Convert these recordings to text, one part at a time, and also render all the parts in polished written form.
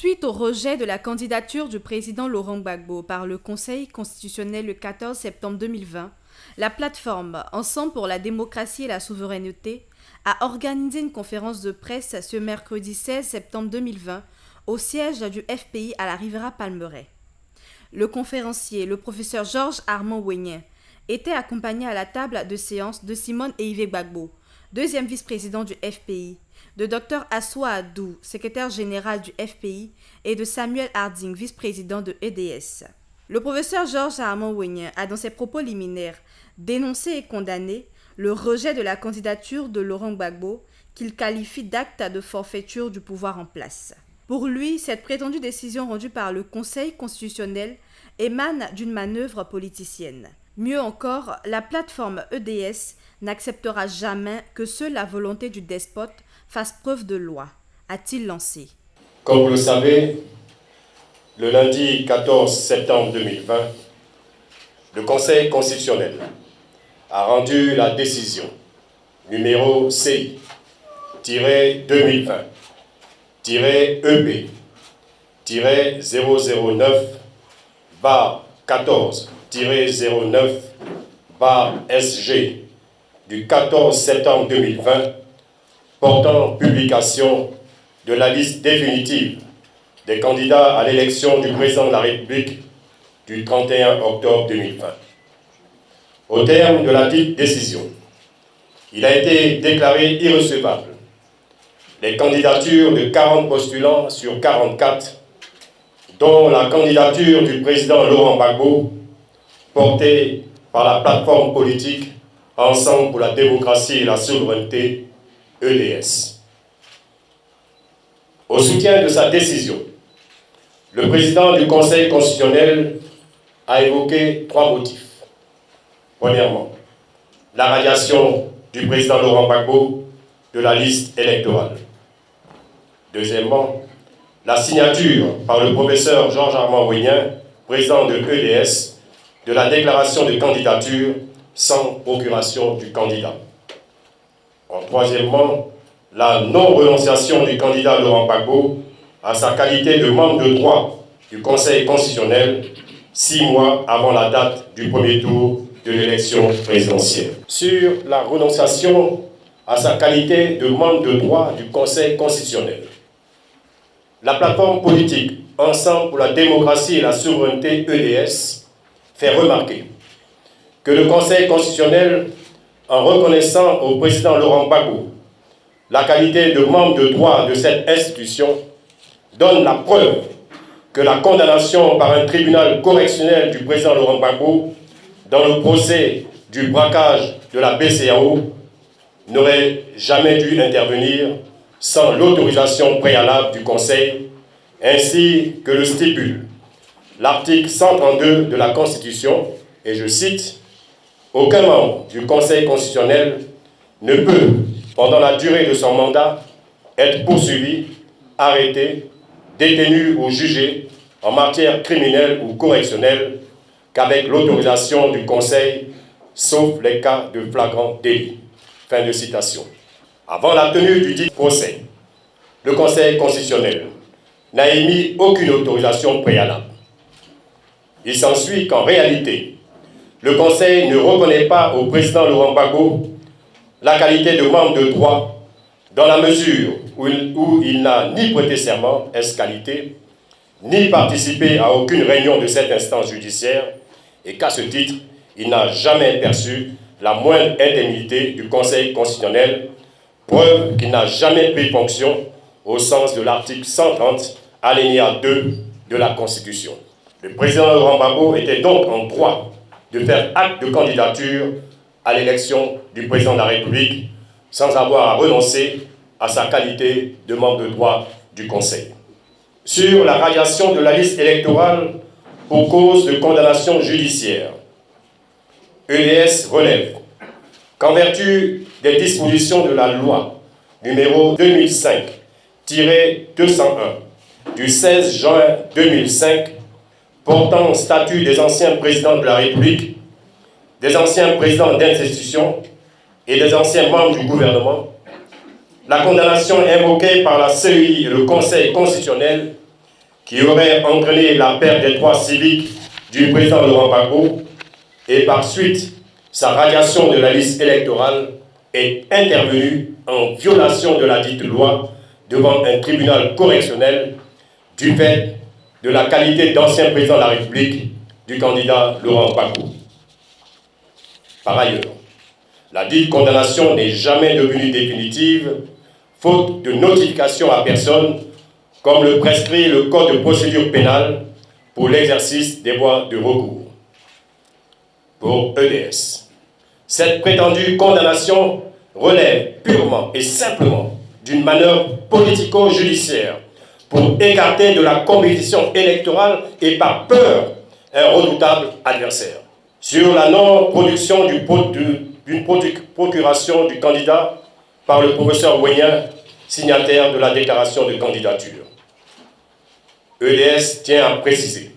Suite au rejet de la candidature du président Laurent Gbagbo par le Conseil constitutionnel le 14 septembre 2020, la plateforme Ensemble pour la démocratie et la souveraineté a organisé une conférence de presse ce mercredi 16 septembre 2020 au siège du FPI à la Riviera Palmeraie. Le conférencier, le professeur Georges Armand Ouenien, était accompagné à la table de séance de Simone Eivé Gbagbo, deuxième vice-président du FPI, de Dr Assoua Adou, secrétaire général du FPI, et de Samuel Harding, vice-président de EDS. Le professeur Georges Armand Ouenien a dans ses propos liminaires dénoncé et condamné le rejet de la candidature de Laurent Gbagbo qu'il qualifie d'acte de forfaiture du pouvoir en place. Pour lui, cette prétendue décision rendue par le Conseil constitutionnel émane d'une manœuvre politicienne. Mieux encore, la plateforme EDS n'acceptera jamais que seule la volonté du despote fasse preuve de loi, a-t-il lancé. Comme vous le savez, le lundi 14 septembre 2020, le Conseil constitutionnel a rendu la décision numéro CI-EP-009-14-09-SG du 14 septembre 2020 portant publication de la liste définitive des candidats à l'élection du président de la République du 31 octobre 2020. Au terme de la dite décision, il a été déclaré irrecevable les candidatures de 40 postulants sur 44, dont la candidature du président Laurent Gbagbo, portée par la plateforme politique Ensemble pour la démocratie et la souveraineté, EDS. Au soutien de sa décision, le président du Conseil constitutionnel a évoqué 3 motifs. Premièrement, la radiation du président Laurent Gbagbo de la liste électorale. Deuxièmement, la signature par le professeur Georges Armand Ouenien, président de EDS, de la déclaration de candidature sans procuration du candidat. Troisièmement, la non-renonciation du candidat Laurent Gbagbo à sa qualité de membre de droit du Conseil constitutionnel 6 mois avant la date du premier tour de l'élection présidentielle. Sur la renonciation à sa qualité de membre de droit du Conseil constitutionnel, la plateforme politique Ensemble pour la démocratie et la souveraineté EDS fait remarquer que le Conseil constitutionnel, en reconnaissant au président Laurent Gbagbo la qualité de membre de droit de cette institution, donne la preuve que la condamnation par un tribunal correctionnel du président Laurent Gbagbo dans le procès du braquage de la BCEAO n'aurait jamais dû intervenir sans l'autorisation préalable du Conseil, ainsi que le stipule l'article 132 de la Constitution, et je cite, « Aucun membre du Conseil constitutionnel ne peut, pendant la durée de son mandat, être poursuivi, arrêté, détenu ou jugé en matière criminelle ou correctionnelle qu'avec l'autorisation du Conseil, sauf les cas de flagrant délit. » Fin de citation. Avant la tenue du dit procès, le Conseil constitutionnel n'a émis aucune autorisation préalable. Il s'ensuit qu'en réalité, le Conseil ne reconnaît pas au président Laurent Gbagbo la qualité de membre de droit dans la mesure où il n'a ni prêté serment, est-ce qualité, ni participé à aucune réunion de cette instance judiciaire et qu'à ce titre, il n'a jamais perçu la moindre indemnité du Conseil constitutionnel, preuve qu'il n'a jamais pris fonction au sens de l'article 130, alinéa 2 de la Constitution. Le président Laurent Gbagbo était donc en droit de faire acte de candidature à l'élection du président de la République sans avoir à renoncer à sa qualité de membre de droit du Conseil. Sur la radiation de la liste électorale pour cause de condamnation judiciaire, EDS relève qu'en vertu des dispositions de la loi numéro 2005-201 du 16 juin 2005 portant statut des anciens présidents de la République, des anciens présidents d'institutions et des anciens membres du gouvernement, la condamnation invoquée par la CEI et le Conseil constitutionnel qui aurait entraîné la perte des droits civiques du président Laurent Gbagbo et par suite sa radiation de la liste électorale est intervenue en violation de la dite loi devant un tribunal correctionnel du fait de la qualité d'ancien président de la République du candidat Laurent Gbagbo. Par ailleurs, la dite condamnation n'est jamais devenue définitive, faute de notification à personne, comme le prescrit le Code de procédure pénale pour l'exercice des voies de recours. Pour EDS, cette prétendue condamnation relève purement et simplement d'une manœuvre politico-judiciaire pour écarter de la compétition électorale et par peur un redoutable adversaire. Sur la non-production d'une procuration du candidat par le professeur Wenien, signataire de la déclaration de candidature. EDS tient à préciser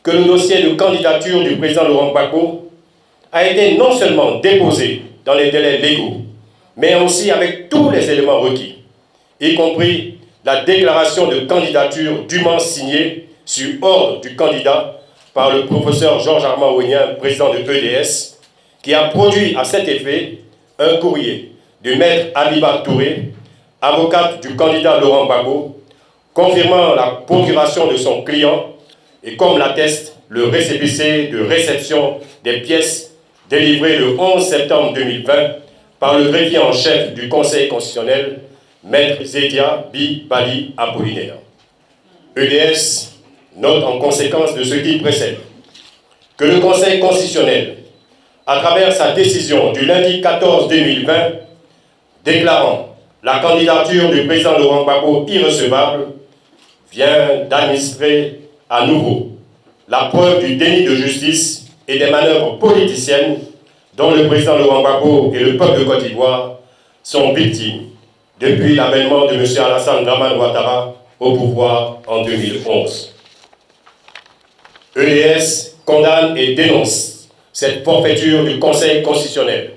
que le dossier de candidature du président Laurent Gbagbo a été non seulement déposé dans les délais légaux, mais aussi avec tous les éléments requis, y compris la déclaration de candidature dûment signée sur ordre du candidat par le professeur Georges Armand Wenien, président de EDS, qui a produit à cet effet un courrier de maître Habiba Touré, avocate du candidat Laurent Gbagbo, confirmant la procuration de son client et comme l'atteste le récépissé de réception des pièces délivré le 11 septembre 2020 par le greffier en chef du Conseil constitutionnel, Maître Zédia Bi Bali Apollinaire. EDS note en conséquence de ce qui précède que le Conseil constitutionnel, à travers sa décision du lundi 14 2020, déclarant la candidature du président Laurent Gbagbo irrecevable, vient d'administrer à nouveau la preuve du déni de justice et des manœuvres politiciennes dont le président Laurent Gbagbo et le peuple de Côte d'Ivoire sont victimes depuis l'avènement de M. Alassane Dramane Ouattara au pouvoir en 2011. EDS condamne et dénonce cette forfaiture du Conseil constitutionnel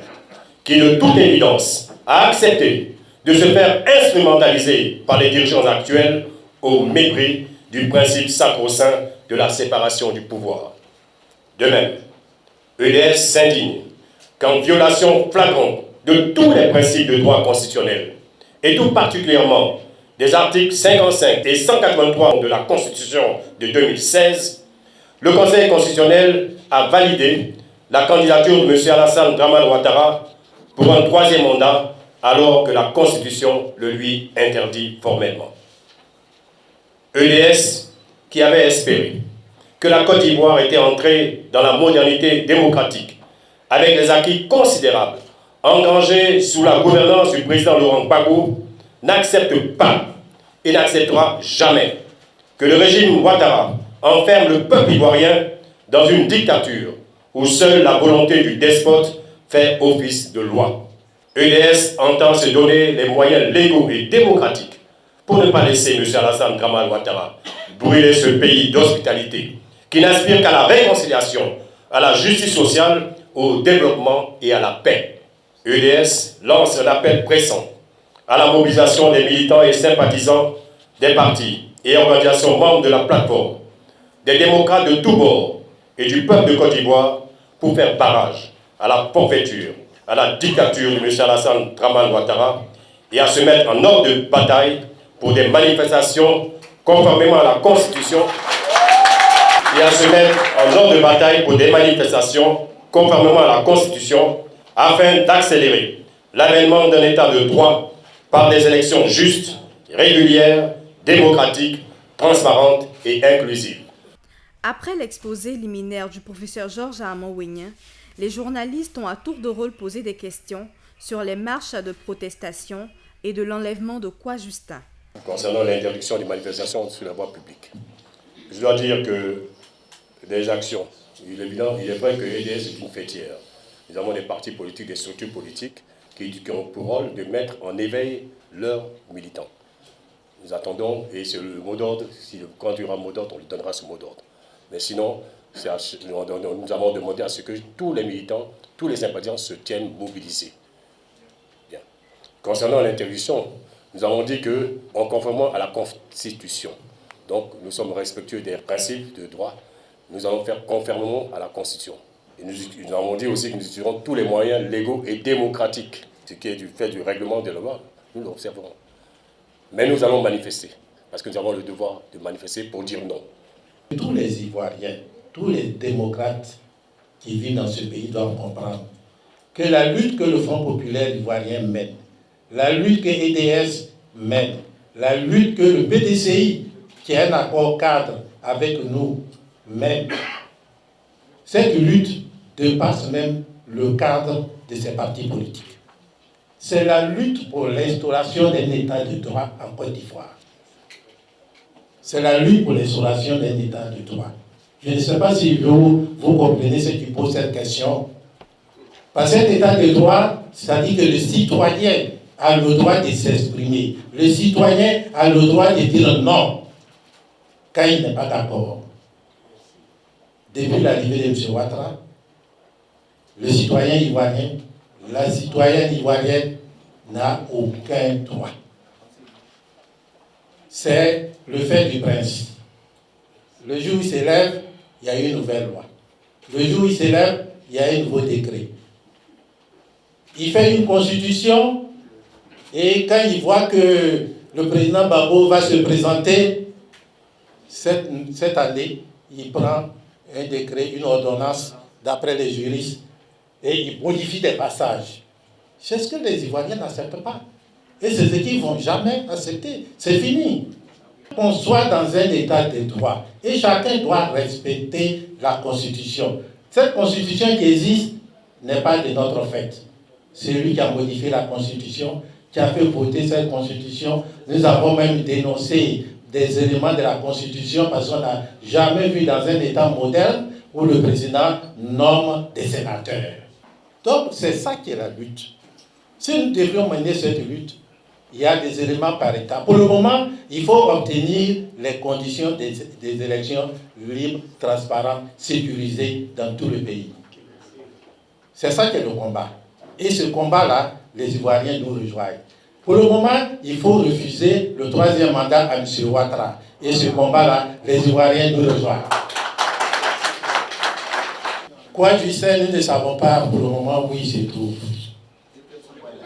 qui, de toute évidence, a accepté de se faire instrumentaliser par les dirigeants actuels au mépris du principe sacro-saint de la séparation du pouvoir. De même, EDS s'indigne qu'en violation flagrante de tous les principes de droit constitutionnel, et tout particulièrement des articles 55 et 183 de la Constitution de 2016, le Conseil constitutionnel a validé la candidature de M. Alassane Dramane Ouattara pour un troisième mandat, alors que la Constitution le lui interdit formellement. EDS, qui avait espéré que la Côte d'Ivoire était entrée dans la modernité démocratique, avec les acquis considérables engrangés sous la gouvernance du président Laurent Gbagbo, n'accepte pas et n'acceptera jamais que le régime Ouattara enferme le peuple ivoirien dans une dictature où seule la volonté du despote fait office de loi. EDS entend se donner les moyens légaux et démocratiques pour ne pas laisser M. Alassane Dramane Ouattara brûler ce pays d'hospitalité qui n'aspire qu'à la réconciliation, à la justice sociale, au développement et à la paix. EDS lance un appel pressant à la mobilisation des militants et sympathisants des partis et organisations membres de la plateforme, des démocrates de tous bords et du peuple de Côte d'Ivoire pour faire barrage à la forfaiture, à la dictature de M. Alassane Dramane Ouattara et à se mettre en ordre de bataille pour des manifestations conformément à la Constitution conformément à la Constitution afin d'accélérer l'avènement d'un état de droit par des élections justes, régulières, démocratiques, transparentes et inclusives. Après l'exposé liminaire du professeur Georges Armand Wenien, les journalistes ont à tour de rôle posé des questions sur les marches de protestation et de l'enlèvement de Kwa Justin. Concernant l'interdiction des manifestations sur la voie publique, je dois dire que des actions, il est vrai que EDS est une fêtière. Nous avons des partis politiques, des structures politiques qui ont pour rôle de mettre en éveil leurs militants. Nous attendons, et c'est le mot d'ordre, quand il y aura un mot d'ordre, on lui donnera ce mot d'ordre. Mais sinon, nous avons demandé à ce que tous les militants, tous les sympathisants se tiennent mobilisés. Bien. Concernant l'interdiction, nous avons dit qu'en conformément à la Constitution, Donc nous sommes respectueux des principes de droit. Nous allons faire conformément à la Constitution. Et nous avons dit aussi que nous utiliserons tous les moyens légaux et démocratiques, ce qui est du fait du règlement de loi. Nous l'observerons. Mais nous allons manifester, parce que nous avons le devoir de manifester pour dire non. Tous les Ivoiriens, tous les démocrates qui vivent dans ce pays doivent comprendre que la lutte que le Front populaire ivoirien mène, la lutte que EDS mène, la lutte que le PDCI, qui est un accord cadre avec nous, mène, cette lutte dépasse même le cadre de ces partis politiques. C'est la lutte pour l'instauration d'un État de droit en Côte d'Ivoire. C'est la lutte pour l'instauration d'un État de droit. Je ne sais pas si vous comprenez ceux qui posent cette question. Parce qu'un État de droit, ça dit que le citoyen a le droit de s'exprimer. Le citoyen a le droit de dire non quand il n'est pas d'accord. Depuis l'arrivée de M. Ouattara, le citoyen ivoirien, la citoyenne ivoirienne n'a aucun droit. C'est le fait du prince. Le jour où il s'élève, il y a une nouvelle loi. Le jour où il s'élève, il y a un nouveau décret. Il fait une constitution et quand il voit que le président Gbagbo va se présenter cette année, il prend un décret, une ordonnance d'après les juristes et il modifie des passages. C'est ce que les Ivoiriens n'acceptent pas. Et c'est ce qu'ils ne vont jamais accepter. C'est fini. Qu'on soit dans un état de droit et chacun doit respecter la Constitution. Cette Constitution qui existe n'est pas de notre fait. C'est lui qui a modifié la Constitution, qui a fait voter cette Constitution. Nous avons même dénoncé des éléments de la Constitution parce qu'on n'a jamais vu dans un État moderne où le président nomme des sénateurs. Donc c'est ça qui est la lutte. Si nous devions mener cette lutte, il y a des éléments par état. Pour le moment, il faut obtenir les conditions des élections libres, transparentes, sécurisées dans tout le pays. C'est ça qui est le combat. Et ce combat-là, les Ivoiriens nous rejoignent. Pour le moment, il faut refuser le 3e mandat à M. Ouattara. Et ce combat-là, les Ivoiriens nous rejoignent. Quoi du sais, nous ne savons pas pour le moment où il se trouve.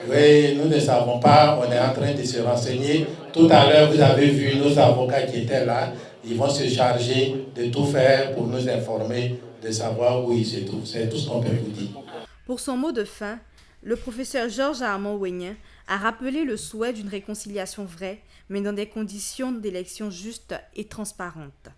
Oui, nous ne savons pas, on est en train de se renseigner. Tout à l'heure, vous avez vu nos avocats qui étaient là. Ils vont se charger de tout faire pour nous informer, de savoir où il se trouve. C'est tout ce qu'on peut vous dire. Pour son mot de fin, le professeur Georges Armand-Ouenien a rappelé le souhait d'une réconciliation vraie, mais dans des conditions d'élection justes et transparentes.